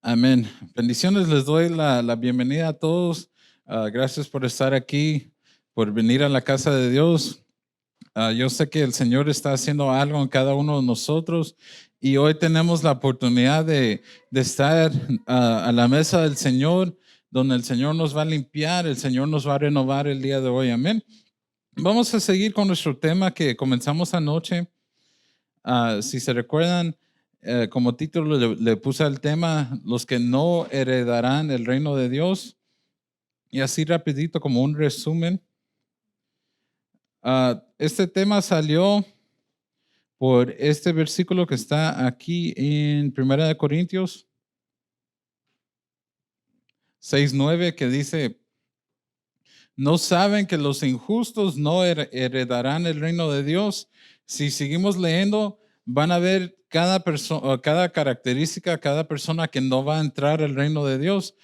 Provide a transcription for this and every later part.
Amén. Bendiciones, les doy la bienvenida a todos. Gracias por estar aquí, por venir a la casa de Dios. Yo sé que el Señor está haciendo algo en cada uno de nosotros y hoy tenemos la oportunidad de estar a la mesa del Señor, donde el Señor nos va a limpiar, el Señor nos va a renovar el día de hoy. Amén. Vamos a seguir con nuestro tema que comenzamos anoche. Si se recuerdan, como título le puse al tema, los que no heredarán el reino de Dios. Y así rapidito como un resumen. Este tema salió por este versículo que está aquí en 1 Corintios 6:9, que dice, ¿no saben que los injustos no heredarán el reino de Dios? Si seguimos leyendo, van a ver cada característica, cada persona que no va a entrar al reino de Dios.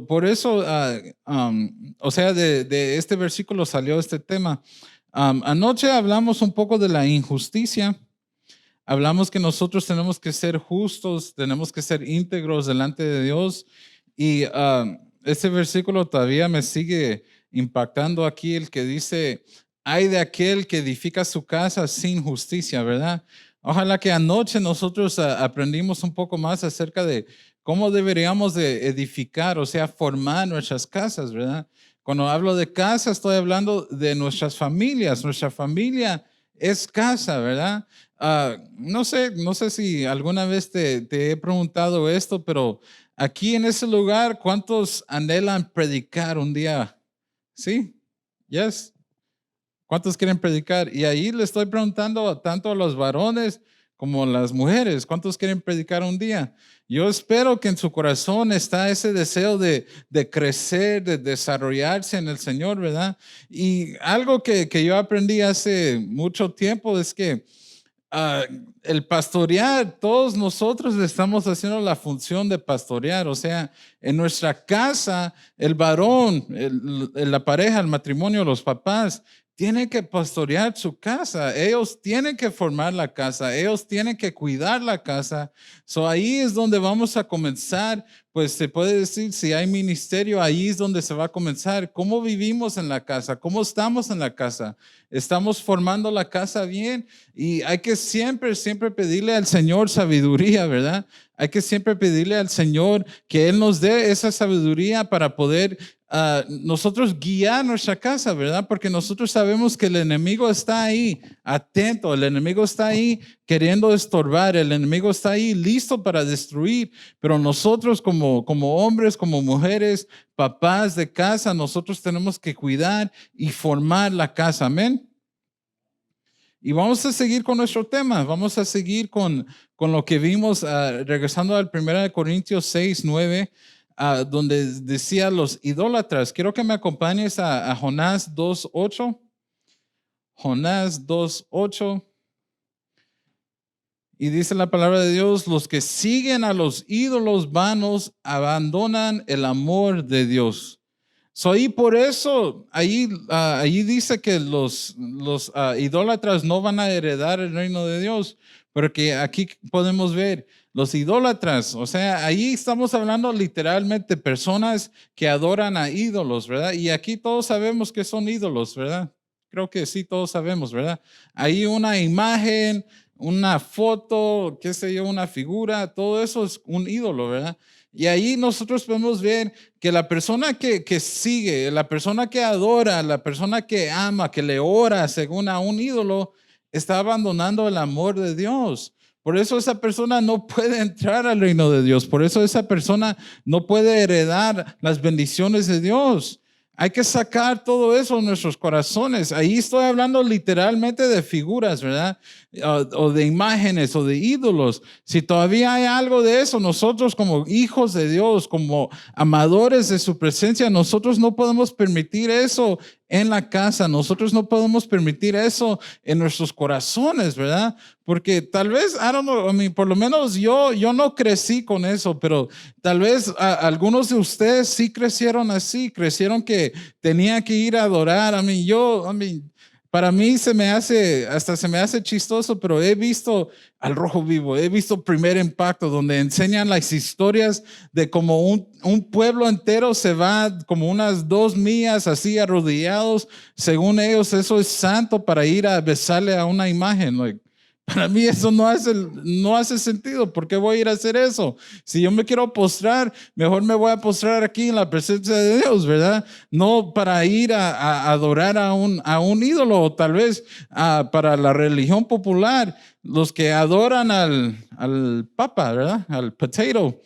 Por eso, de este versículo salió este tema. Anoche hablamos un poco de la injusticia. Hablamos que nosotros tenemos que ser justos, tenemos que ser íntegros delante de Dios. Y este versículo todavía me sigue impactando aquí, el que dice, hay de aquel que edifica su casa sin justicia, ¿verdad? Ojalá que anoche nosotros aprendimos un poco más acerca de cómo deberíamos de edificar, o sea, formar nuestras casas, ¿verdad? Cuando hablo de casa, estoy hablando de nuestras familias. Nuestra familia es casa, ¿verdad? No sé si alguna vez te he preguntado esto, pero aquí en ese lugar, ¿cuántos anhelan predicar un día? ¿Sí? ¿Yes? ¿Cuántos quieren predicar? Y ahí le estoy preguntando tanto a los varones como a las mujeres, ¿cuántos quieren predicar un día? Yo espero que en su corazón está ese deseo de crecer, de desarrollarse en el Señor, ¿verdad? Y algo que yo aprendí hace mucho tiempo es que uh, el pastorear, todos nosotros estamos haciendo la función de pastorear, o sea, en nuestra casa, el varón, la pareja, el matrimonio, los papás, tienen que pastorear su casa, ellos tienen que formar la casa, ellos tienen que cuidar la casa. Ahí es donde vamos a comenzar, pues se puede decir, si hay ministerio, ahí es donde se va a comenzar. ¿Cómo vivimos en la casa? ¿Cómo estamos en la casa? ¿Estamos formando la casa bien? Y hay que siempre pedirle al Señor sabiduría, ¿verdad? Hay que siempre pedirle al Señor que Él nos dé esa sabiduría para poder nosotros guiar nuestra casa, ¿verdad? Porque nosotros sabemos que el enemigo está ahí, atento, el enemigo está ahí queriendo estorbar, el enemigo está ahí listo para destruir, pero nosotros como hombres, como mujeres, papás de casa, nosotros tenemos que cuidar y formar la casa, amén. Y vamos a seguir con nuestro tema, vamos a seguir con lo que vimos, regresando al 1 Corintios 6:9, donde decía los idólatras. Quiero que me acompañes a Jonás 2:8. Jonás 2:8. Y dice la palabra de Dios, los que siguen a los ídolos vanos abandonan el amor de Dios. Y por eso ahí dice que los idólatras no van a heredar el reino de Dios, porque aquí podemos ver los idólatras, o sea, ahí estamos hablando literalmente de personas que adoran a ídolos, ¿verdad? Y aquí todos sabemos que son ídolos, ¿verdad? Creo que sí, todos sabemos, ¿verdad? Hay una imagen, una foto, qué sé yo, una figura, todo eso es un ídolo, ¿verdad? Y ahí nosotros podemos ver que la persona que sigue, la persona que adora, la persona que ama, que le ora según a un ídolo, está abandonando el amor de Dios. Por eso esa persona no puede entrar al reino de Dios. Por eso esa persona no puede heredar las bendiciones de Dios. Hay que sacar todo eso de nuestros corazones. Ahí estoy hablando literalmente de figuras, ¿verdad? O de imágenes o de ídolos. Si todavía hay algo de eso, nosotros como hijos de Dios, como amadores de su presencia, nosotros no podemos permitir eso en la casa. Nosotros no podemos permitir eso en nuestros corazones, ¿verdad? Porque tal vez, I don't know, por lo menos yo no crecí con eso, pero tal vez algunos de ustedes sí crecieron así, crecieron que tenía que ir a adorar. para mí hasta se me hace chistoso, pero he visto al Rojo Vivo, he visto Primer Impacto, donde enseñan las historias de cómo un pueblo entero se va como unas 2 millas así arrodillados. Según ellos, eso es santo para ir a besarle a una imagen. Para mí eso no hace sentido. ¿Por qué voy a ir a hacer eso? Si yo me quiero postrar, mejor me voy a postrar aquí en la presencia de Dios, ¿verdad? No para ir a adorar a un ídolo, o tal vez para la religión popular, los que adoran al papa, ¿verdad? Al potato.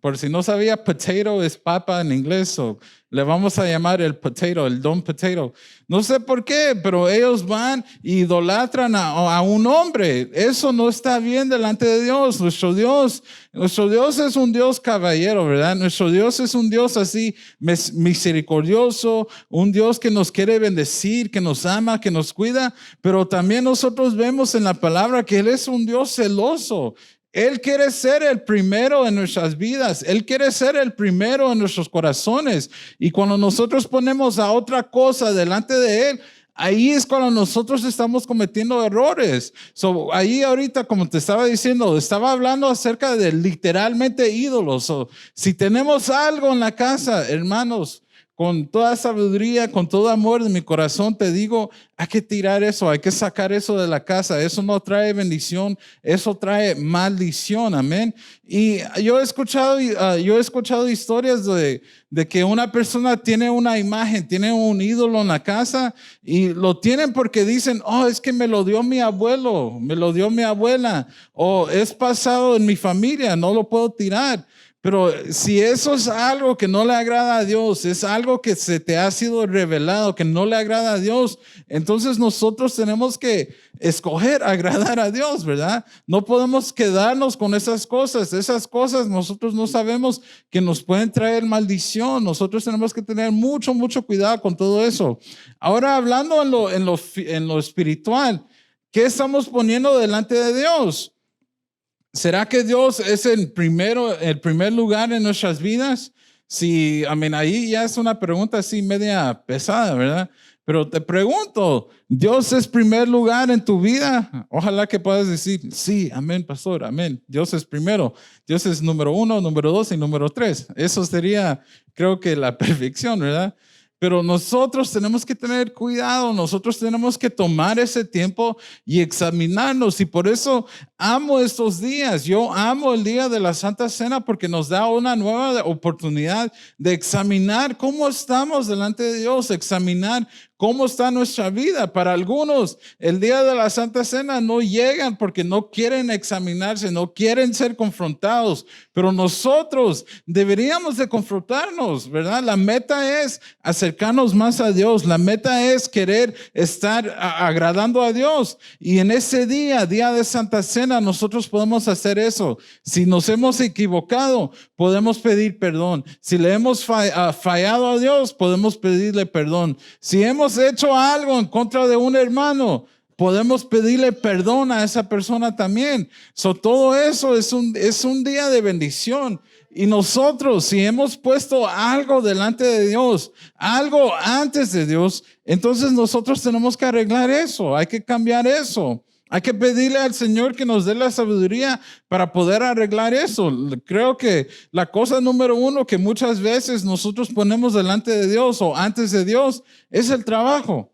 Por si no sabía, potato es papa en inglés, o le vamos a llamar el potato, el don potato. No sé por qué, pero ellos van e idolatran a un hombre. Eso no está bien delante de Dios. Nuestro Dios es un Dios caballero, ¿verdad? Nuestro Dios es un Dios así misericordioso, un Dios que nos quiere bendecir, que nos ama, que nos cuida, pero también nosotros vemos en la palabra que Él es un Dios celoso. Él quiere ser el primero en nuestras vidas. Él quiere ser el primero en nuestros corazones. Y cuando nosotros ponemos a otra cosa delante de Él, ahí es cuando nosotros estamos cometiendo errores. Ahí ahorita, como te estaba diciendo, estaba hablando acerca de literalmente ídolos. Si tenemos algo en la casa, hermanos, con toda sabiduría, con todo amor de mi corazón, te digo, hay que tirar eso, hay que sacar eso de la casa. Eso no trae bendición, eso trae maldición, amén. Y yo he escuchado historias de que una persona tiene una imagen, tiene un ídolo en la casa y lo tienen porque dicen, oh, es que me lo dio mi abuelo, me lo dio mi abuela, o es pasado en mi familia, no lo puedo tirar. Pero si eso es algo que no le agrada a Dios, es algo que se te ha sido revelado, que no le agrada a Dios, entonces nosotros tenemos que escoger agradar a Dios, ¿verdad? No podemos quedarnos con esas cosas. Esas cosas nosotros no sabemos que nos pueden traer maldición. Nosotros tenemos que tener mucho, mucho cuidado con todo eso. Ahora, hablando en lo espiritual, ¿qué estamos poniendo delante de Dios? ¿Será que Dios es el primer lugar en nuestras vidas? Sí, ahí ya es una pregunta así media pesada, ¿verdad? Pero te pregunto, ¿Dios es primer lugar en tu vida? Ojalá que puedas decir, sí, amén, pastor, amén. Dios es primero. Dios es número 1, número 2 y número 3. Eso sería, creo que la perfección, ¿verdad? Pero nosotros tenemos que tener cuidado, nosotros tenemos que tomar ese tiempo y examinarnos. Y por eso amo estos días. Yo amo el día de la Santa Cena porque nos da una nueva oportunidad de examinar cómo estamos delante de Dios, examinar cómo está nuestra vida. Para algunos, el día de la Santa Cena no llegan porque no quieren examinarse, no quieren ser confrontados, pero nosotros deberíamos de confrontarnos, ¿verdad? La meta es acercarnos más a Dios, la meta es querer estar agradando a Dios, y en ese día de Santa Cena, nosotros podemos hacer eso. Si nos hemos equivocado, podemos pedir perdón. Si le hemos fallado a Dios, podemos pedirle perdón. Si hemos hecho algo en contra de un hermano, podemos pedirle perdón a esa persona también. Todo eso es un día de bendición. Y nosotros, si hemos puesto algo delante de Dios, algo antes de Dios, entonces nosotros tenemos que arreglar eso. Hay que cambiar eso. Hay que pedirle al Señor que nos dé la sabiduría para poder arreglar eso. Creo que la cosa número 1 que muchas veces nosotros ponemos delante de Dios o antes de Dios es el trabajo.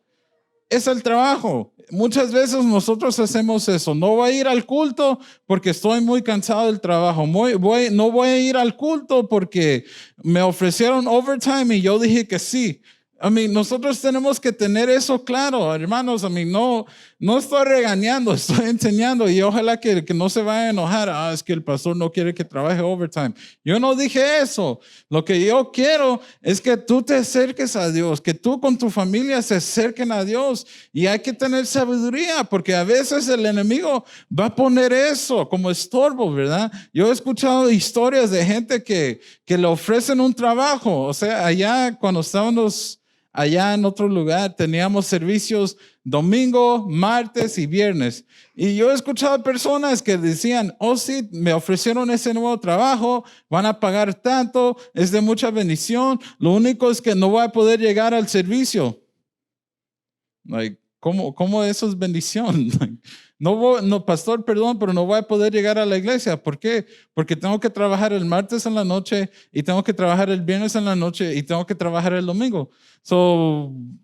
Es el trabajo. Muchas veces nosotros hacemos eso. No voy a ir al culto porque estoy muy cansado del trabajo. No voy a ir al culto porque me ofrecieron overtime y yo dije que sí. Nosotros tenemos que tener eso claro, hermanos. No estoy regañando, estoy enseñando, y ojalá que no se vaya a enojar. Es que el pastor no quiere que trabaje overtime. Yo no dije eso. Lo que yo quiero es que tú te acerques a Dios, que tú con tu familia se acerquen a Dios, y hay que tener sabiduría porque a veces el enemigo va a poner eso como estorbo, ¿verdad? Yo he escuchado historias de gente que le ofrecen un trabajo. O sea, allá cuando estábamos allá en otro lugar, teníamos servicios domingo, martes y viernes. Y yo he escuchado personas que decían, oh sí, me ofrecieron ese nuevo trabajo, van a pagar tanto, es de mucha bendición, lo único es que no voy a poder llegar al servicio. ¿Cómo eso es bendición? No, pastor, perdón, pero no voy a poder llegar a la iglesia. ¿Por qué? Porque tengo que trabajar el martes en la noche y tengo que trabajar el viernes en la noche y tengo que trabajar el domingo.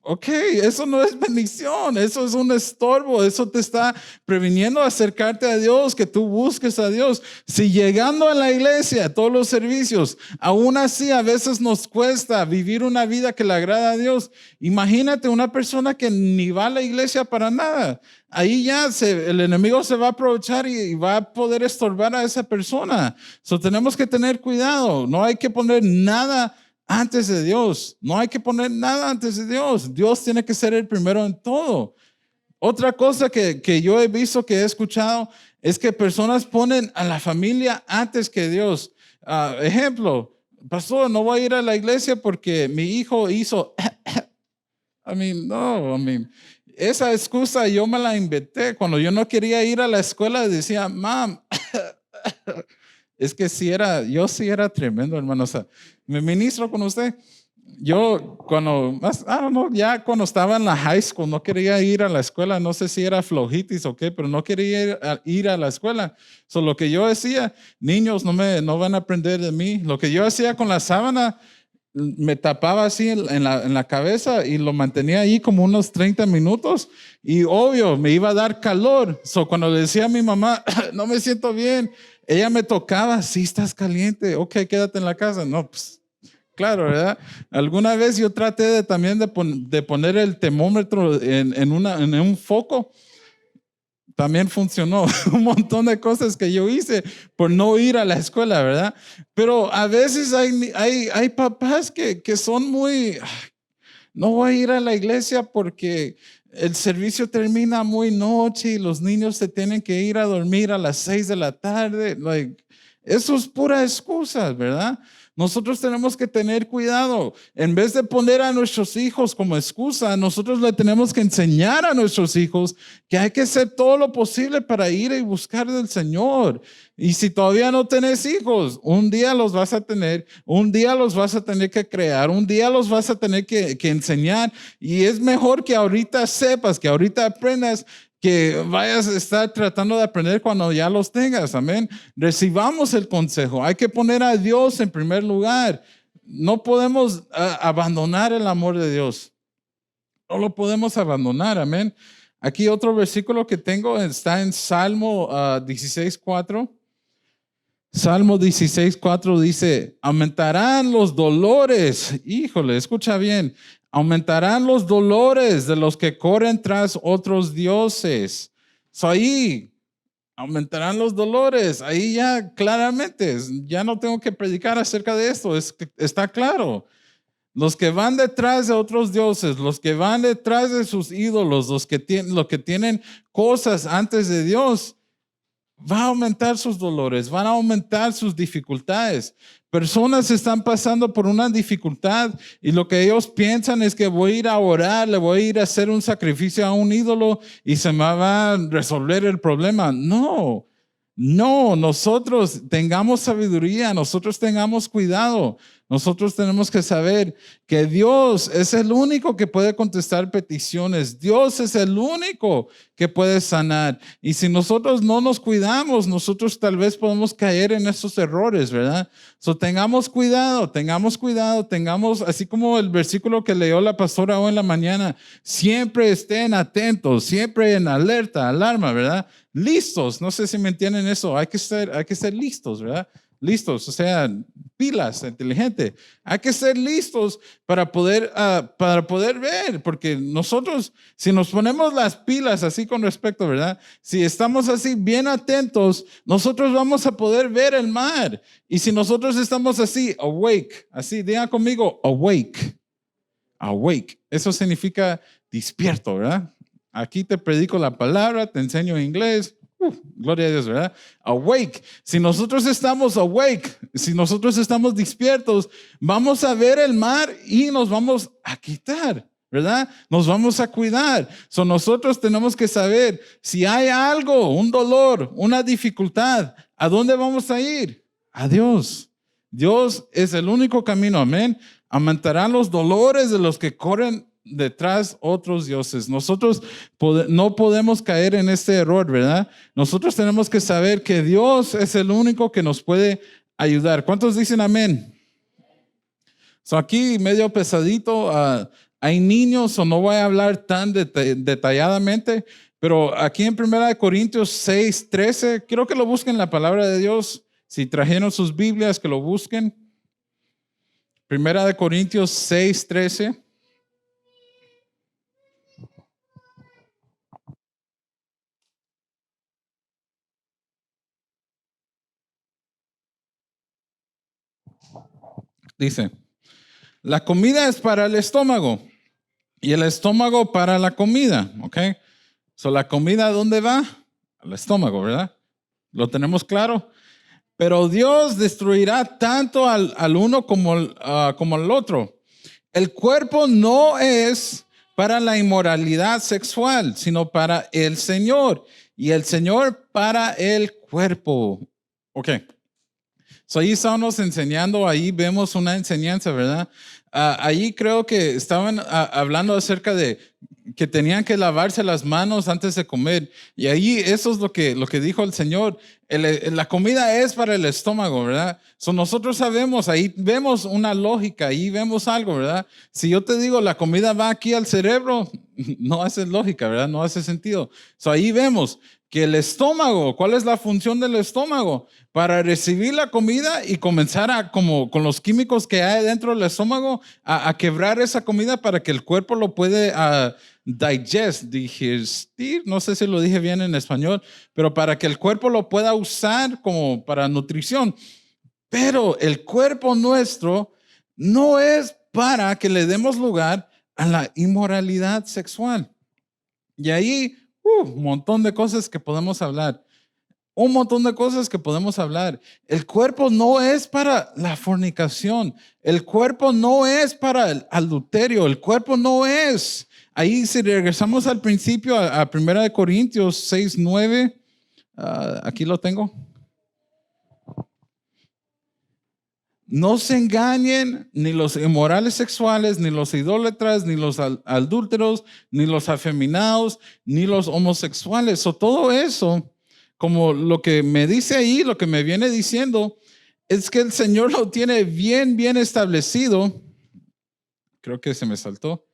Ok, eso no es bendición, eso es un estorbo, eso te está previniendo acercarte a Dios, que tú busques a Dios. Si llegando a la iglesia, todos los servicios, aún así a veces nos cuesta vivir una vida que le agrada a Dios. Imagínate una persona que ni va a la iglesia para nada. Ahí ya el enemigo se va a aprovechar y va a poder estorbar a esa persona. Tenemos que tener cuidado. No hay que poner nada antes de Dios. No hay que poner nada antes de Dios. Dios tiene que ser el primero en todo. Otra cosa que yo he visto, que he escuchado, es que personas ponen a la familia antes que Dios. Ejemplo, pastor, no voy a ir a la iglesia porque mi hijo hizo... esa excusa yo me la inventé. Cuando yo no quería ir a la escuela, decía, mam, es que yo sí era tremendo, hermano. O sea, me ministro con usted. Yo ya cuando estaba en la high school no quería ir a la escuela, no sé si era flojitis o qué, pero no quería ir a la escuela. Lo que yo decía, niños no van a aprender de mí. Lo que yo hacía con la sábana, me tapaba así en la cabeza y lo mantenía ahí como unos 30 minutos y obvio me iba a dar calor. Cuando le decía a mi mamá, no me siento bien, ella me tocaba, sí estás caliente, ok, quédate en la casa. No, pues claro, ¿verdad? Alguna vez yo traté también de poner el termómetro en un foco. También funcionó. Un montón de cosas que yo hice por no ir a la escuela, ¿verdad? Pero a veces hay papás que son muy, no voy a ir a la iglesia porque el servicio termina muy noche y los niños se tienen que ir a dormir a las 6 de la tarde. Eso es pura excusa, ¿verdad? Nosotros tenemos que tener cuidado. En vez de poner a nuestros hijos como excusa, nosotros le tenemos que enseñar a nuestros hijos que hay que hacer todo lo posible para ir y buscar del Señor. Y si todavía no tenés hijos, un día los vas a tener, un día los vas a tener que crear, un día los vas a tener que enseñar. Y es mejor que ahorita sepas, que ahorita aprendas, que vayas a estar tratando de aprender cuando ya los tengas. Amén. Recibamos el consejo. Hay que poner a Dios en primer lugar. No podemos abandonar el amor de Dios. No lo podemos abandonar. Amén. Aquí otro versículo que tengo está en Salmo 16:4. Salmo 16:4 dice, aumentarán los dolores. Híjole, escucha bien. Aumentarán los dolores de los que corren tras otros dioses. Ahí aumentarán los dolores. Ahí ya claramente, ya no tengo que predicar acerca de esto. Está claro. Los que van detrás de otros dioses, los que van detrás de sus ídolos, los que tienen cosas antes de Dios, va a aumentar sus dolores, van a aumentar sus dificultades. Personas están pasando por una dificultad y lo que ellos piensan es que voy a ir a orar, le voy a ir a hacer un sacrificio a un ídolo y se me va a resolver el problema. No, nosotros tengamos sabiduría, nosotros tengamos cuidado. Nosotros tenemos que saber que Dios es el único que puede contestar peticiones. Dios es el único que puede sanar. Y si nosotros no nos cuidamos, nosotros tal vez podemos caer en esos errores, ¿verdad? Tengamos cuidado, así como el versículo que leyó la pastora hoy en la mañana, siempre estén atentos, siempre en alerta, alarma, ¿verdad? Listos, no sé si me entienden eso, hay que ser listos, ¿verdad? Listos, o sea, pilas, inteligente. Hay que ser listos para poder ver, porque nosotros, si nos ponemos las pilas así con respecto, ¿verdad? Si estamos así bien atentos, nosotros vamos a poder ver el mar. Y si nosotros estamos así, awake, así, diga conmigo, awake. Awake. Eso significa despierto, ¿verdad? Aquí te predico la palabra, te enseño inglés. Gloria a Dios, ¿verdad? Awake. Si nosotros estamos awake, si nosotros estamos despiertos, vamos a ver el mar y nos vamos a quitar, ¿verdad? Nos vamos a cuidar. Nosotros tenemos que saber si hay algo, un dolor, una dificultad, ¿a dónde vamos a ir? A Dios. Dios es el único camino, amén. Aumentarán los dolores de los que corren detrás otros dioses. Nosotros no podemos caer en este error, ¿verdad? Nosotros tenemos que saber que Dios es el único que nos puede ayudar. ¿Cuántos dicen amén? So aquí medio pesadito, hay niños, o no voy a hablar tan detalladamente, pero aquí en 1 Corintios 6:13, quiero que lo busquen la palabra de Dios. Si trajeron sus Biblias, que lo busquen. 1 Corintios 6:13. Dice, la comida es para el estómago y el estómago para la comida, ¿ok? So, la comida, ¿a dónde va? Al estómago, ¿verdad? ¿Lo tenemos claro? Pero Dios destruirá tanto al uno como al otro. El cuerpo no es para la inmoralidad sexual, sino para el Señor. Y el Señor para el cuerpo. Ok. So, ahí estamos enseñando, ahí vemos una enseñanza, ¿verdad? Ahí creo que estaban hablando acerca de que tenían que lavarse las manos antes de comer. Y ahí eso es lo que dijo el Señor. La comida es para el estómago, ¿verdad? So, nosotros sabemos, ahí vemos una lógica, ahí vemos algo, ¿verdad? Si yo te digo la comida va aquí al cerebro, no hace lógica, ¿verdad? No hace sentido. So, ahí vemos que el estómago, ¿cuál es la función del estómago? Para recibir la comida y comenzar como con los químicos que hay dentro del estómago, a quebrar esa comida para que el cuerpo lo puede digestir, no sé si lo dije bien en español, pero para que el cuerpo lo pueda usar como para nutrición. Pero el cuerpo nuestro no es para que le demos lugar a la inmoralidad sexual. Y ahí, un montón de cosas que podemos hablar. Un montón de cosas que podemos hablar. El cuerpo no es para la fornicación. El cuerpo no es para el adulterio. El cuerpo no es. Ahí si regresamos al principio, a 1 Corintios 6:9, aquí lo tengo. No se engañen ni los inmorales sexuales, ni los idólatras, ni los adúlteros, ni los afeminados, ni los homosexuales. O todo eso, como lo que me dice ahí, lo que me viene diciendo, es que el Señor lo tiene bien, bien establecido. Creo que se me saltó.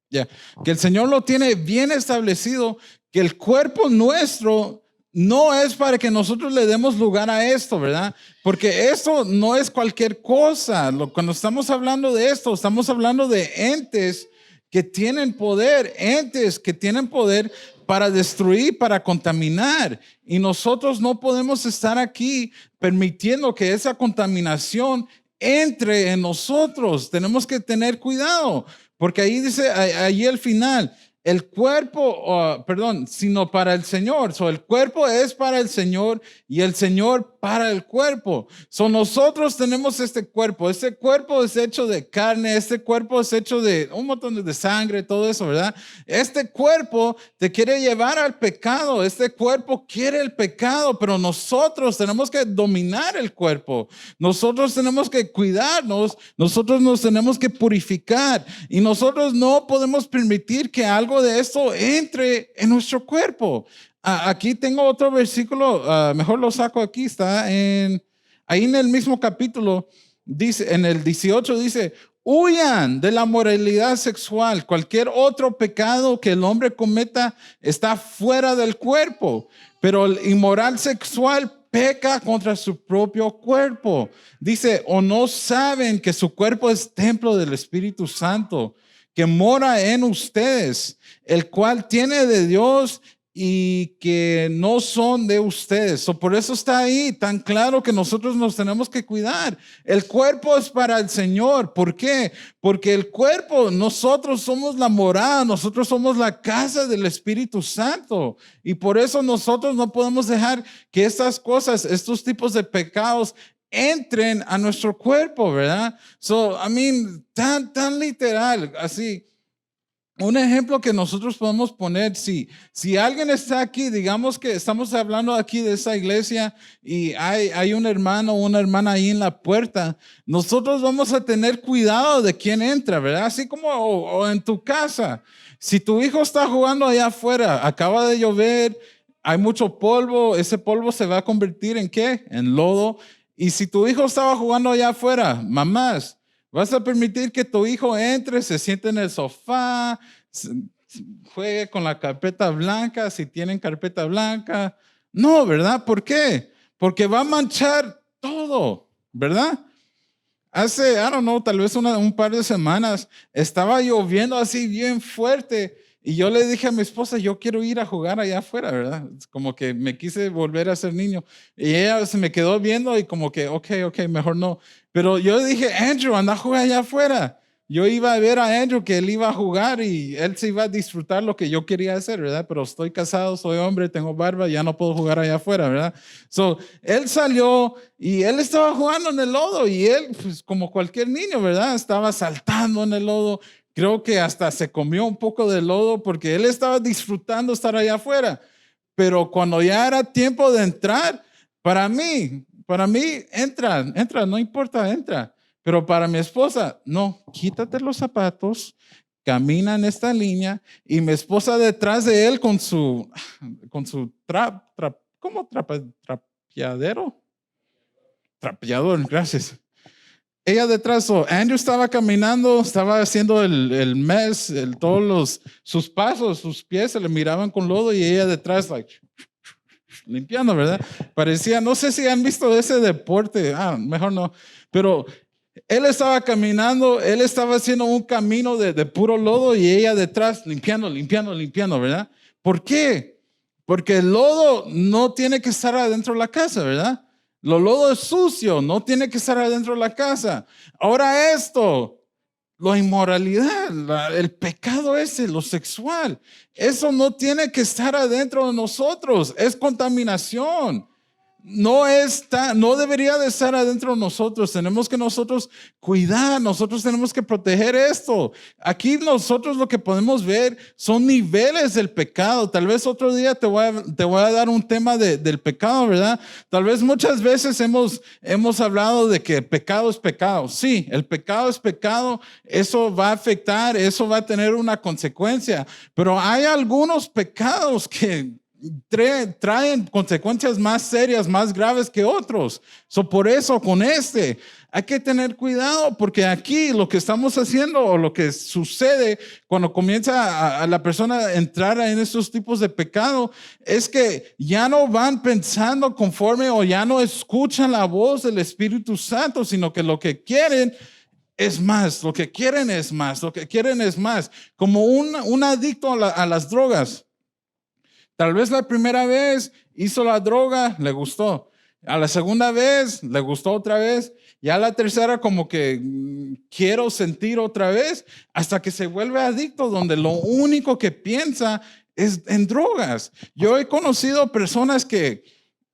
Ya, que el Señor lo tiene bien establecido, que el cuerpo nuestro no es para que nosotros le demos lugar a esto, ¿verdad? Porque esto no es cualquier cosa. Cuando estamos hablando de esto, estamos hablando de entes que tienen poder, entes que tienen poder para destruir, para contaminar. Y nosotros no podemos estar aquí permitiendo que esa contaminación entre en nosotros. Tenemos que tener cuidado, porque ahí dice, ahí al final, el cuerpo, sino para el Señor. So, el cuerpo es para el Señor y el Señor para el cuerpo. So, nosotros tenemos este cuerpo. Este cuerpo es hecho de carne, este cuerpo es hecho de un montón de sangre, todo eso, ¿verdad? Este cuerpo te quiere llevar al pecado. Este cuerpo quiere el pecado, pero nosotros tenemos que dominar el cuerpo. Nosotros tenemos que cuidarnos. Nosotros nos tenemos que purificar y nosotros no podemos permitir que algo de esto entre en nuestro cuerpo. Aquí tengo otro versículo, mejor lo saco aquí, está ahí en el mismo capítulo, dice, en el 18 dice, huyan de la moralidad sexual. Cualquier otro pecado que el hombre cometa está fuera del cuerpo, pero el inmoral sexual peca contra su propio cuerpo. Dice, o no saben que su cuerpo es templo del Espíritu Santo, que mora en ustedes, el cual tiene de Dios y que no son de ustedes. Por eso está ahí tan claro que nosotros nos tenemos que cuidar. El cuerpo es para el Señor. ¿Por qué? Porque el cuerpo, nosotros somos la morada, nosotros somos la casa del Espíritu Santo. Y por eso nosotros no podemos dejar que estas cosas, estos tipos de pecados entren a nuestro cuerpo, ¿verdad? Tan literal, así. Un ejemplo que nosotros podemos poner, si alguien está aquí, digamos que estamos hablando aquí de esa iglesia y hay un hermano o una hermana ahí en la puerta, nosotros vamos a tener cuidado de quién entra, ¿verdad? Así como o en tu casa. Si tu hijo está jugando allá afuera, acaba de llover, hay mucho polvo, ese polvo se va a convertir en ¿qué? En lodo. Y si tu hijo estaba jugando allá afuera, mamás, ¿vas a permitir que tu hijo entre, se siente en el sofá, juegue con la carpeta blanca, si tienen carpeta blanca? No, ¿verdad? ¿Por qué? Porque va a manchar todo, ¿verdad? Hace, I don't know, tal vez un par de semanas, estaba lloviendo así bien fuerte y yo le dije a mi esposa, yo quiero ir a jugar allá afuera, ¿verdad? Como que me quise volver a ser niño. Y ella se me quedó viendo y como que, ok, mejor no. Pero yo le dije, Andrew, anda a jugar allá afuera. Yo iba a ver a Andrew que él iba a jugar y él se iba a disfrutar lo que yo quería hacer, ¿verdad? Pero estoy casado, soy hombre, tengo barba, ya no puedo jugar allá afuera, ¿verdad? So, él salió y él estaba jugando en el lodo y él, pues como cualquier niño, ¿verdad? Estaba saltando en el lodo. Creo que hasta se comió un poco de lodo porque él estaba disfrutando estar allá afuera. Pero cuando ya era tiempo de entrar, para mí, entra, no importa, entra. Pero para mi esposa, no, quítate los zapatos, camina en esta línea y mi esposa detrás de él con su ¿cómo trapeadero? Trapeador, gracias. Ella detrás, Andrew estaba caminando, estaba haciendo el mes, todos sus pasos, sus pies se le miraban con lodo y ella detrás, limpiando, ¿verdad? Parecía, no sé si han visto ese deporte, mejor no, pero él estaba caminando, él estaba haciendo un camino de puro lodo y ella detrás limpiando, ¿verdad? ¿Por qué? Porque el lodo no tiene que estar adentro de la casa, ¿verdad? Lo lodo es sucio, no tiene que estar adentro de la casa. Ahora esto, la inmoralidad, el pecado ese, lo sexual, eso no tiene que estar adentro de nosotros, es contaminación. No debería de estar adentro de nosotros. Tenemos que nosotros cuidar, nosotros tenemos que proteger esto. Aquí nosotros lo que podemos ver son niveles del pecado. Tal vez otro día te voy a dar un tema del pecado, ¿verdad? Tal vez muchas veces hemos hablado de que pecado es pecado. Sí, el pecado es pecado. Eso va a afectar, eso va a tener una consecuencia. Pero hay algunos pecados que traen consecuencias más serias, más graves que otros. Por eso, con hay que tener cuidado, porque aquí lo que estamos haciendo o lo que sucede cuando comienza a la persona a entrar en estos tipos de pecado es que ya no van pensando conforme o ya no escuchan la voz del Espíritu Santo, sino que lo que quieren es más, lo que quieren es más, lo que quieren es más, como un adicto a las drogas. Tal vez la primera vez hizo la droga, le gustó. A la segunda vez, le gustó otra vez. Y a la tercera, como que quiero sentir otra vez, hasta que se vuelve adicto, donde lo único que piensa es en drogas. Yo he conocido personas que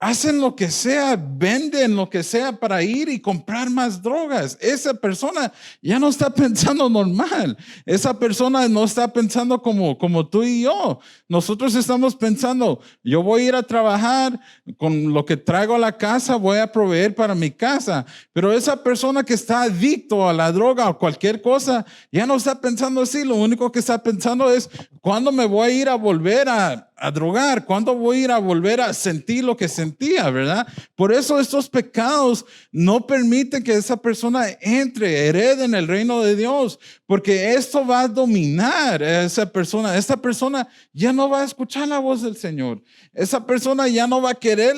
hacen lo que sea, venden lo que sea para ir y comprar más drogas. Esa persona ya no está pensando normal. Esa persona no está pensando como tú y yo. Nosotros estamos pensando, yo voy a ir a trabajar, con lo que traigo a la casa voy a proveer para mi casa. Pero esa persona que está adicto a la droga o cualquier cosa, ya no está pensando así. Lo único que está pensando es, ¿cuándo me voy a ir a volver a drogar? ¿Cuándo voy a ir a volver a sentir lo que sentía, verdad? Por eso estos pecados no permiten que esa persona herede en el reino de Dios, porque esto va a dominar a esa persona. Esa persona ya no va a escuchar la voz del Señor. Esa persona ya no va a querer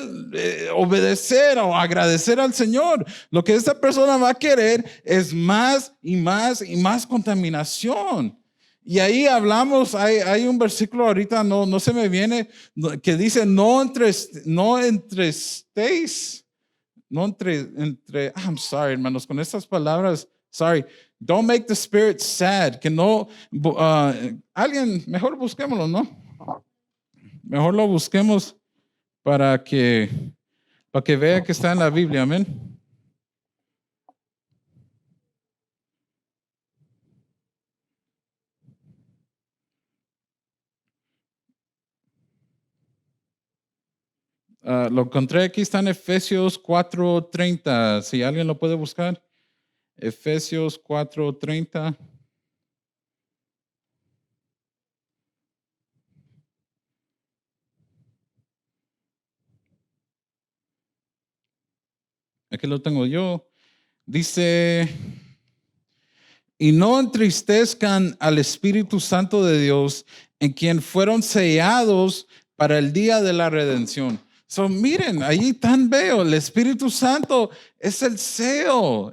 obedecer o agradecer al Señor. Lo que esa persona va a querer es más y más y más contaminación. Y ahí hablamos, hay un versículo ahorita, no se me viene, que dice, I'm sorry, hermanos, con estas palabras, sorry, don't make the spirit sad, que no, alguien, mejor busquémoslo, ¿no? Mejor lo busquemos para que, vea que está en la Biblia, amén. Lo encontré aquí, está en Efesios 4:30. Si alguien lo puede buscar. Efesios 4:30. Aquí lo tengo yo. Dice, y no entristezcan al Espíritu Santo de Dios, en quien fueron sellados para el día de la redención. So, miren, ahí tan veo, el Espíritu Santo es el sello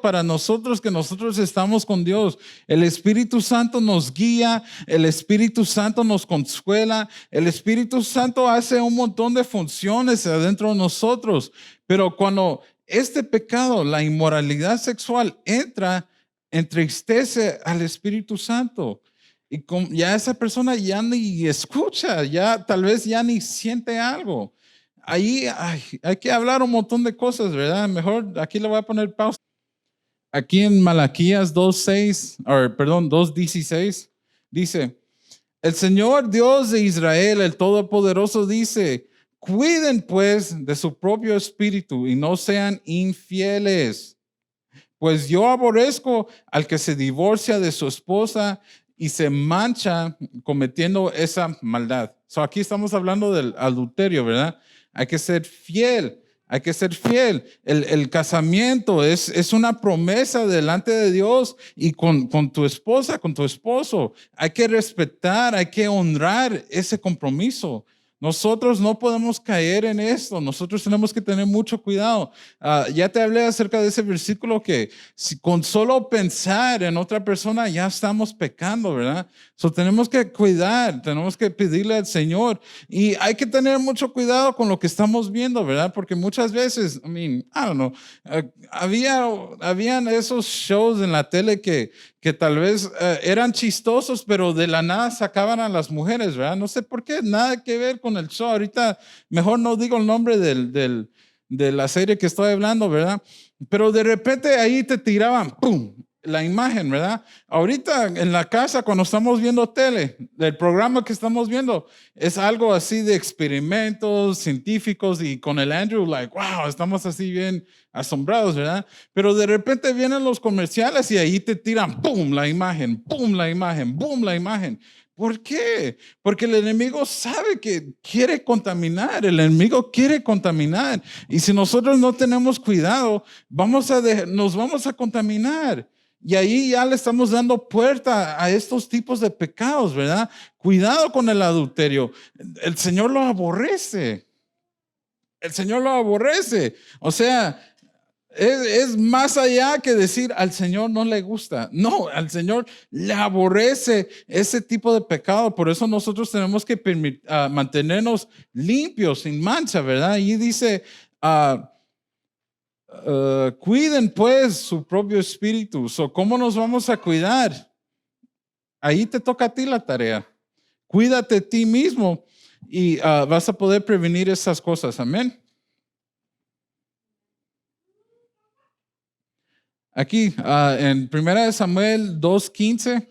para nosotros que nosotros estamos con Dios. El Espíritu Santo nos guía, el Espíritu Santo nos consuela, el Espíritu Santo hace un montón de funciones adentro de nosotros, pero cuando este pecado, la inmoralidad sexual, entristece al Espíritu Santo. Y ya esa persona ya ni escucha, ya tal vez ya ni siente algo. Ahí hay que hablar un montón de cosas, ¿verdad? Mejor aquí le voy a poner pausa. Aquí en Malaquías 2:6, perdón, 2:16, dice, el Señor Dios de Israel, el Todopoderoso, dice, cuiden pues de su propio espíritu y no sean infieles. Pues yo aborrezco al que se divorcia de su esposa y se mancha cometiendo esa maldad. So aquí estamos hablando del adulterio, ¿verdad? Hay que ser fiel, hay que ser fiel. El casamiento es una promesa delante de Dios y con tu esposa, con tu esposo. Hay que respetar, hay que honrar ese compromiso. Nosotros no podemos caer en esto, nosotros tenemos que tener mucho cuidado. Ya te hablé acerca de ese versículo que si con solo pensar en otra persona ya estamos pecando, ¿verdad? So, tenemos que cuidar, tenemos que pedirle al Señor y hay que tener mucho cuidado con lo que estamos viendo, ¿verdad? Porque muchas veces, I don't know, habían esos shows en la tele que tal vez eran chistosos, pero de la nada sacaban a las mujeres, ¿verdad? No sé por qué, nada que ver con el show. Ahorita mejor no digo el nombre de la serie que estoy hablando, ¿verdad? Pero de repente ahí te tiraban, ¡pum!, la imagen, ¿verdad? Ahorita en la casa, cuando estamos viendo tele, el programa que estamos viendo es algo así de experimentos científicos y con el Andrew, like, wow, estamos así bien asombrados, ¿verdad? Pero de repente vienen los comerciales y ahí te tiran, ¡pum!, la imagen, ¡pum!, la imagen, ¡pum!, la imagen. ¿Por qué? Porque el enemigo sabe que quiere contaminar, el enemigo quiere contaminar. Y si nosotros no tenemos cuidado, nos vamos a contaminar. Y ahí ya le estamos dando puerta a estos tipos de pecados, ¿verdad? Cuidado con el adulterio. El Señor lo aborrece. El Señor lo aborrece. O sea, es más allá que decir al Señor no le gusta. No, al Señor le aborrece ese tipo de pecado. Por eso nosotros tenemos que mantenernos limpios, sin mancha, ¿verdad? Y dice, cuiden pues su propio espíritu. ¿Cómo nos vamos a cuidar? Ahí te toca a ti la tarea. Cuídate a ti mismo y vas a poder prevenir esas cosas. Amén. Aquí, en 1 Samuel 2:15,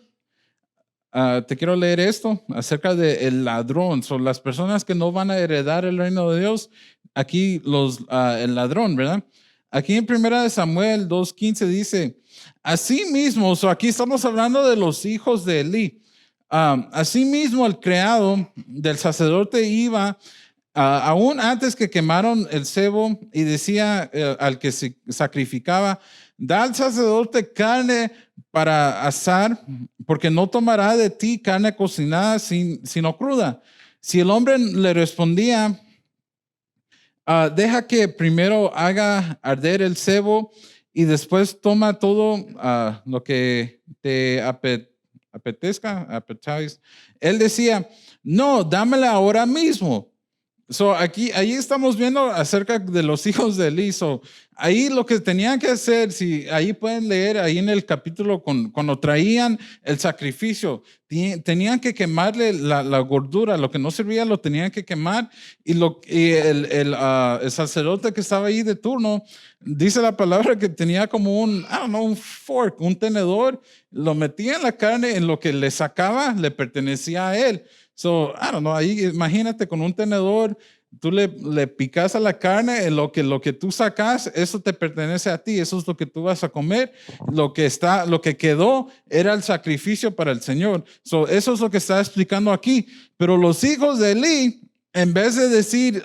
te quiero leer esto acerca del ladrón. Son las personas que no van a heredar el reino de Dios. Aquí el ladrón, ¿verdad? Aquí en 1 Samuel 2:15 dice, así mismo, aquí estamos hablando de los hijos de Elí. Así mismo el criado del sacerdote iba aún antes que quemaron el cebo y decía al que se sacrificaba, da al sacerdote carne para asar, porque no tomará de ti carne cocinada sino cruda. Si el hombre le respondía, deja que primero haga arder el cebo y después toma todo lo que te apetezca, appetize. Él decía, no, dámela ahora mismo. Ahí estamos viendo acerca de los hijos de Elí. Ahí lo que tenían que hacer, si ahí pueden leer, ahí en el capítulo, cuando traían el sacrificio, tenían que quemarle la gordura, lo que no servía lo tenían que quemar. Y el sacerdote que estaba ahí de turno, dice la palabra que tenía como un fork, un tenedor, lo metía en la carne, en lo que le sacaba le pertenecía a él. I don't know, ahí imagínate con un tenedor Tú le picas a la carne, lo que tú sacas, eso te pertenece a ti, eso es lo que tú vas a comer. Lo que quedó era el sacrificio para el Señor. Eso es lo que está explicando aquí. Pero los hijos de Elí, en vez de decir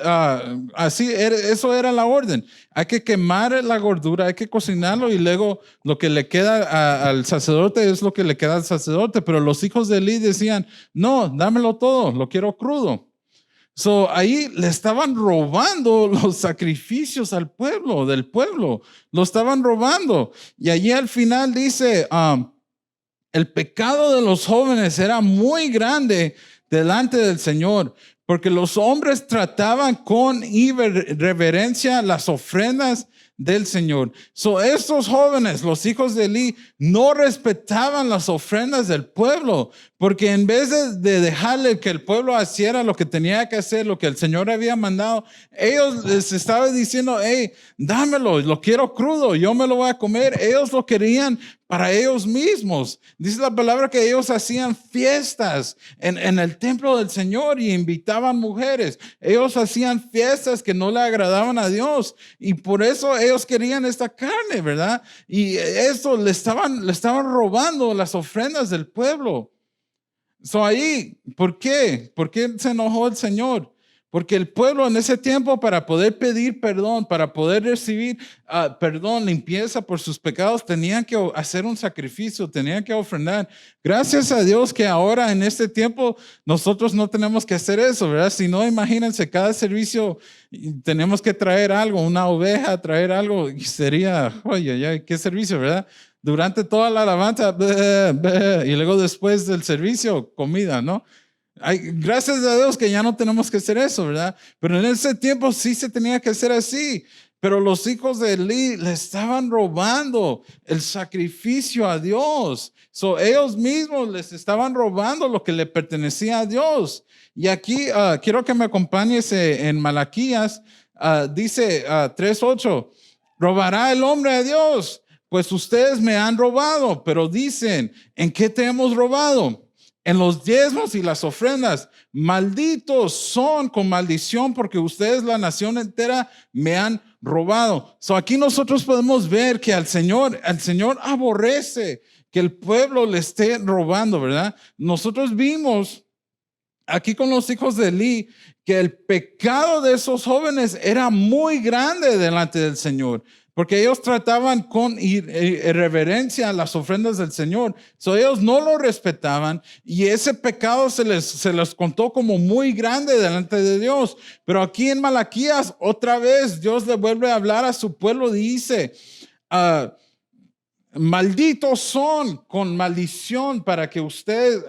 así, eso era la orden. Hay que quemar la gordura, hay que cocinarlo y luego lo que le queda al sacerdote es lo que le queda al sacerdote. Pero los hijos de Elí decían, no, dámelo todo, lo quiero crudo. Ahí le estaban robando los sacrificios al pueblo, del pueblo. Lo estaban robando. Y allí al final dice, el pecado de los jóvenes era muy grande delante del Señor, porque los hombres trataban con irreverencia las ofrendas del Señor. Estos jóvenes, los hijos de Elí, no respetaban las ofrendas del pueblo, porque en vez de dejarle que el pueblo hiciera lo que tenía que hacer, lo que el Señor había mandado, ellos les estaban diciendo, hey, dámelo, lo quiero crudo, yo me lo voy a comer. Ellos lo querían para ellos mismos. Dice la palabra que ellos hacían fiestas en el templo del Señor y invitaban mujeres. Ellos hacían fiestas que no le agradaban a Dios y por eso ellos querían esta carne, ¿verdad? Y eso le estaban robando las ofrendas del pueblo. Ahí, ¿por qué? ¿Por qué se enojó el Señor? Porque el pueblo en ese tiempo, para poder pedir perdón, para poder recibir perdón, limpieza por sus pecados, tenían que hacer un sacrificio, tenían que ofrendar. Gracias a Dios que ahora en este tiempo nosotros no tenemos que hacer eso, ¿verdad? Si no, imagínense, cada servicio tenemos que traer algo, una oveja, traer algo, y sería, oye, qué servicio, ¿verdad? Durante toda la alabanza, y luego después del servicio, comida, ¿no? Gracias a Dios que ya no tenemos que hacer eso, ¿verdad? Pero en ese tiempo sí se tenía que hacer así. Pero los hijos de Elí le estaban robando el sacrificio a Dios. Ellos mismos les estaban robando lo que le pertenecía a Dios. Y aquí quiero que me acompañes en Malaquías. Dice 3:8, ¿robará el hombre a Dios? Pues ustedes me han robado, pero dicen, ¿en qué te hemos robado? En los diezmos y las ofrendas. Malditos son con maldición porque ustedes, la nación entera, me han robado. Aquí nosotros podemos ver que al Señor aborrece que el pueblo le esté robando, ¿verdad? Nosotros vimos aquí con los hijos de Elí que el pecado de esos jóvenes era muy grande delante del Señor, porque ellos trataban con irreverencia las ofrendas del Señor. Ellos no lo respetaban y ese pecado se les contó como muy grande delante de Dios. Pero aquí en Malaquías, otra vez, Dios le vuelve a hablar a su pueblo y dice, malditos son con maldición para que ustedes,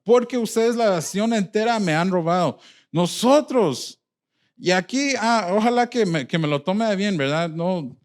porque ustedes la nación entera me han robado. Nosotros, y aquí, ojalá que me lo tome bien, ¿verdad? No.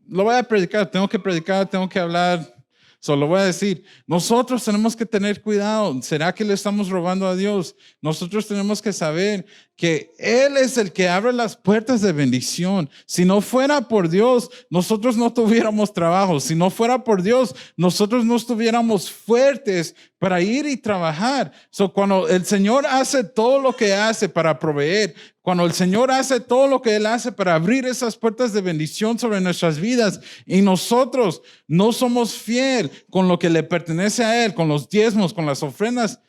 Lo voy a predicar, tengo que hablar. Solo voy a decir, nosotros tenemos que tener cuidado. ¿Será que le estamos robando a Dios? Nosotros tenemos que saber que Él es el que abre las puertas de bendición. Si no fuera por Dios, nosotros no tuviéramos trabajo. Si no fuera por Dios, nosotros no estuviéramos fuertes para ir y trabajar. Cuando el Señor hace todo lo que hace para proveer, cuando el Señor hace todo lo que Él hace para abrir esas puertas de bendición sobre nuestras vidas y nosotros no somos fiel con lo que le pertenece a Él, con los diezmos, con las ofrendas,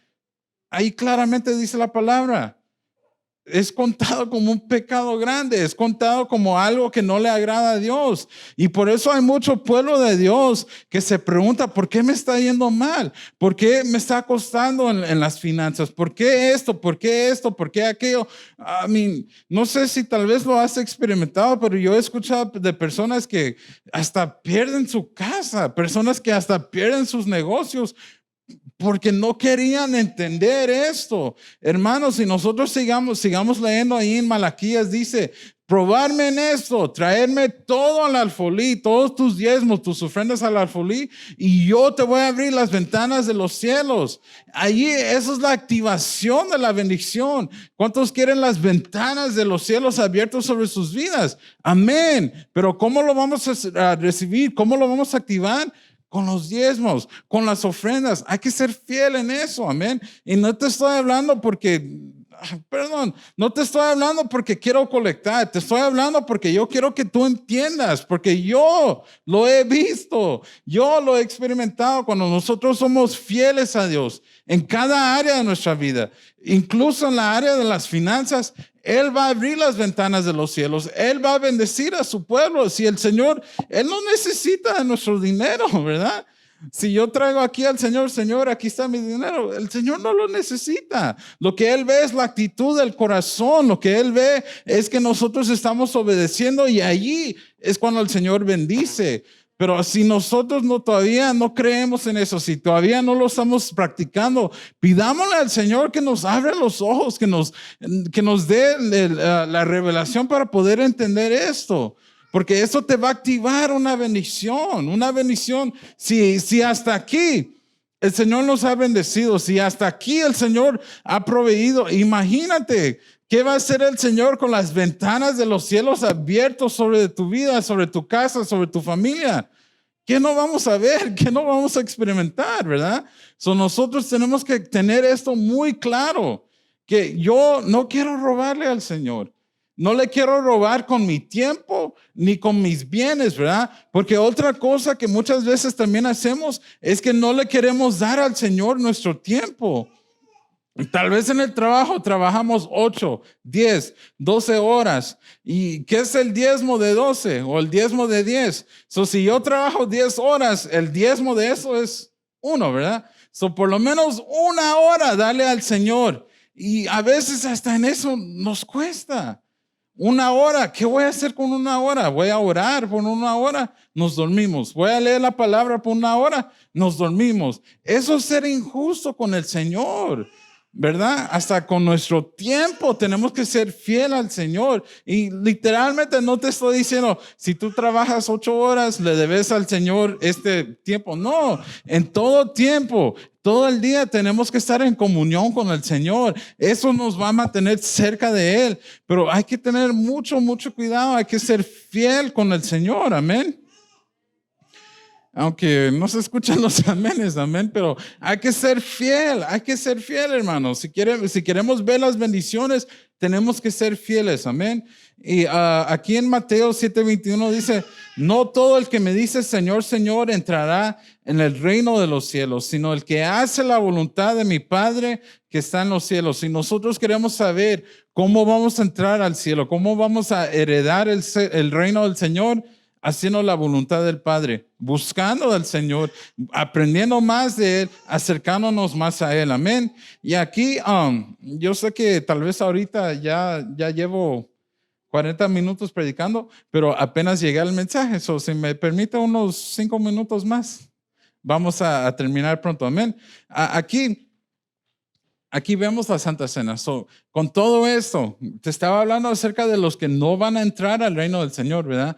ahí claramente dice la palabra, es contado como un pecado grande, es contado como algo que no le agrada a Dios. Y por eso hay mucho pueblo de Dios que se pregunta, ¿por qué me está yendo mal? ¿Por qué me está costando en las finanzas? ¿Por qué esto? ¿Por qué esto? ¿Por qué aquello? No sé si tal vez lo has experimentado, pero yo he escuchado de personas que hasta pierden su casa, personas que hasta pierden sus negocios, porque no querían entender esto. Hermanos, si nosotros sigamos leyendo ahí en Malaquías, dice, probarme en esto, traerme todo al alfolí, todos tus diezmos, tus ofrendas al alfolí, y yo te voy a abrir las ventanas de los cielos. Allí, eso es la activación de la bendición. ¿Cuántos quieren las ventanas de los cielos abiertos sobre sus vidas? Amén. Pero ¿cómo lo vamos a recibir? ¿Cómo lo vamos a activar? Con los diezmos, con las ofrendas. Hay que ser fiel en eso, amén. Y no te estoy hablando porque Perdón, no te estoy hablando porque quiero colectar, te estoy hablando porque yo quiero que tú entiendas, porque yo lo he visto, yo lo he experimentado cuando nosotros somos fieles a Dios en cada área de nuestra vida, incluso en la área de las finanzas. Él va a abrir las ventanas de los cielos, Él va a bendecir a su pueblo. Si el Señor, Él no necesita nuestro dinero, ¿verdad? Si yo traigo aquí al Señor, Señor, aquí está mi dinero, el Señor no lo necesita. Lo que Él ve es la actitud del corazón. Lo que Él ve es que nosotros estamos obedeciendo y allí es cuando el Señor bendice. Pero si nosotros todavía no creemos en eso, si todavía no lo estamos practicando, pidámosle al Señor que nos abra los ojos, que nos dé la revelación para poder entender esto. Porque eso te va a activar una bendición, una bendición. Si hasta aquí el Señor nos ha bendecido, si hasta aquí el Señor ha proveído, imagínate qué va a hacer el Señor con las ventanas de los cielos abiertos sobre tu vida, sobre tu casa, sobre tu familia. ¿Qué no vamos a ver? ¿Qué no vamos a experimentar? ¿Verdad? Nosotros tenemos que tener esto muy claro, que yo no quiero robarle al Señor. No le quiero robar con mi tiempo ni con mis bienes, ¿verdad? Porque otra cosa que muchas veces también hacemos es que no le queremos dar al Señor nuestro tiempo. Tal vez en el trabajo trabajamos 8, 10, 12 horas. ¿Y qué es el diezmo de 12 o el diezmo de 10? Si yo trabajo 10 horas, el diezmo de eso es 1, ¿verdad? Por lo menos 1 hora dale al Señor. Y a veces hasta en eso nos cuesta. 1 hora, ¿qué voy a hacer con 1 hora? Voy a orar por 1 hora, nos dormimos. Voy a leer la palabra por 1 hora, nos dormimos. Eso es ser injusto con el Señor, ¿verdad? Hasta con nuestro tiempo tenemos que ser fiel al Señor. Y literalmente no te estoy diciendo, si tú trabajas 8 horas, le debes al Señor este tiempo. No, en todo tiempo, todo el día tenemos que estar en comunión con el Señor. Eso nos va a mantener cerca de Él. Pero hay que tener mucho, mucho cuidado. Hay que ser fiel con el Señor. Amén. Aunque no se escuchan los amenes, amén, pero hay que ser fiel, hermanos. Si queremos ver las bendiciones, tenemos que ser fieles, amén. Y aquí en Mateo 7:21 dice, no todo el que me dice Señor, Señor entrará en el reino de los cielos, sino el que hace la voluntad de mi Padre que está en los cielos. Si nosotros queremos saber cómo vamos a entrar al cielo, cómo vamos a heredar el reino del Señor, haciendo la voluntad del Padre, buscando al Señor, aprendiendo más de Él, acercándonos más a Él. Amén. Y aquí, yo sé que tal vez ahorita ya llevo 40 minutos predicando, pero apenas llegué al mensaje. Si me permite unos 5 minutos más, vamos a terminar pronto. Amén. Aquí vemos la Santa Cena. Con todo esto, te estaba hablando acerca de los que no van a entrar al reino del Señor, ¿verdad?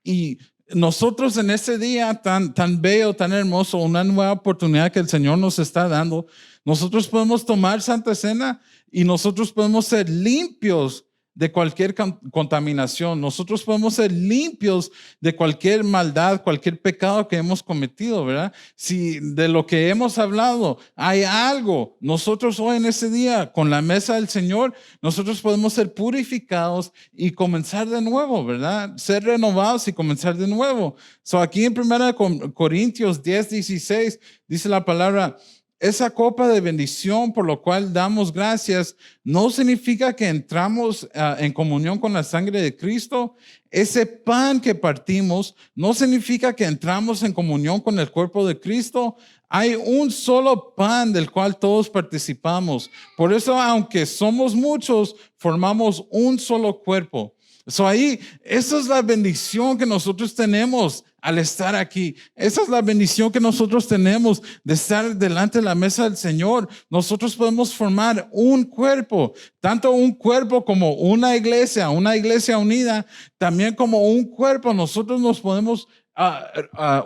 Y nosotros en ese día tan bello, tan hermoso, una nueva oportunidad que el Señor nos está dando, nosotros podemos tomar Santa Cena y nosotros podemos ser limpios de cualquier contaminación. Nosotros podemos ser limpios de cualquier maldad, cualquier pecado que hemos cometido, ¿verdad? Si de lo que hemos hablado hay algo, nosotros hoy en ese día, con la mesa del Señor, nosotros podemos ser purificados y comenzar de nuevo, ¿verdad? Ser renovados y comenzar de nuevo. Aquí en 1 Corintios 10:16 dice la palabra, esa copa de bendición por lo cual damos gracias no significa que entramos en comunión con la sangre de Cristo. Ese pan que partimos no significa que entramos en comunión con el cuerpo de Cristo. Hay un solo pan del cual todos participamos. Por eso, aunque somos muchos, formamos un solo cuerpo. Esa es la bendición que nosotros tenemos al estar aquí. Esa es la bendición que nosotros tenemos de estar delante de la mesa del Señor. Nosotros podemos formar un cuerpo, tanto un cuerpo como una iglesia unida, también como un cuerpo. Nosotros nos podemos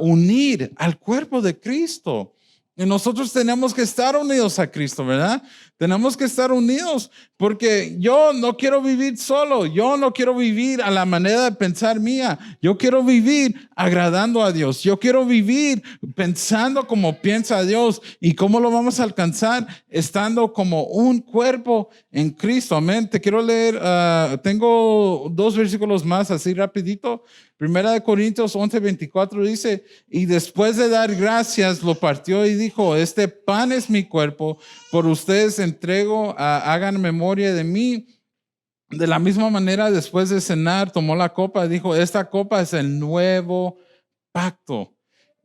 unir al cuerpo de Cristo. Y nosotros tenemos que estar unidos a Cristo, ¿verdad? Tenemos que estar unidos porque yo no quiero vivir solo. Yo no quiero vivir a la manera de pensar mía. Yo quiero vivir agradando a Dios. Yo quiero vivir pensando como piensa Dios. ¿Y cómo lo vamos a alcanzar? Estando como un cuerpo en Cristo. Amén. Te quiero leer, tengo 2 versículos más así rapidito. Primera de Corintios 11:24 dice, y después de dar gracias, lo partió y dijo, este pan es mi cuerpo, por ustedes entrego, hagan memoria de mí. De la misma manera, después de cenar, tomó la copa y dijo, esta copa es el nuevo pacto.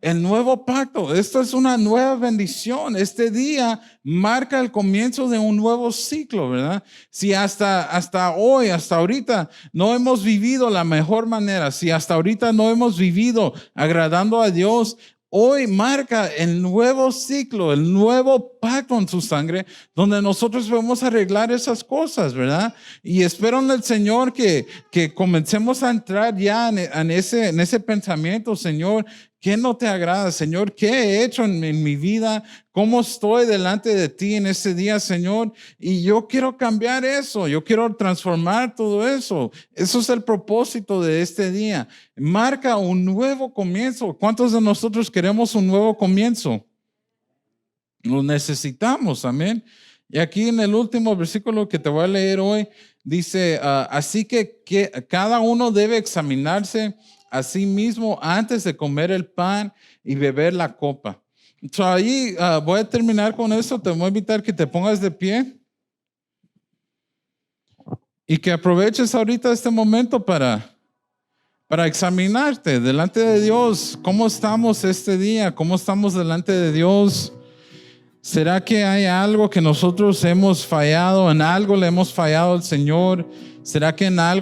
El nuevo pacto, esto es una nueva bendición. Este día marca el comienzo de un nuevo ciclo, ¿verdad? Si hasta hoy, hasta ahorita no hemos vivido la mejor manera, si hasta ahorita no hemos vivido agradando a Dios, hoy marca el nuevo ciclo, el nuevo pacto en su sangre, donde nosotros vamos a arreglar esas cosas, ¿verdad? Y espero en el Señor que comencemos a entrar ya en ese pensamiento, Señor. ¿Qué no te agrada, Señor? ¿Qué he hecho en mi vida? ¿Cómo estoy delante de ti en ese día, Señor? Y yo quiero cambiar eso. Yo quiero transformar todo eso. Eso es el propósito de este día. Marca un nuevo comienzo. ¿Cuántos de nosotros queremos un nuevo comienzo? Lo necesitamos, amén. Y aquí en el último versículo que te voy a leer hoy, dice, así que cada uno debe examinarse a sí mismo antes de comer el pan y beber la copa. So, ahí voy a terminar con eso. Te voy a invitar que te pongas de pie y que aproveches ahorita este momento para examinarte delante de Dios. ¿Cómo estamos este día? ¿Cómo estamos delante de Dios? ¿Será que hay algo que nosotros hemos fallado? ¿En algo le hemos fallado al Señor? ¿Será que en algo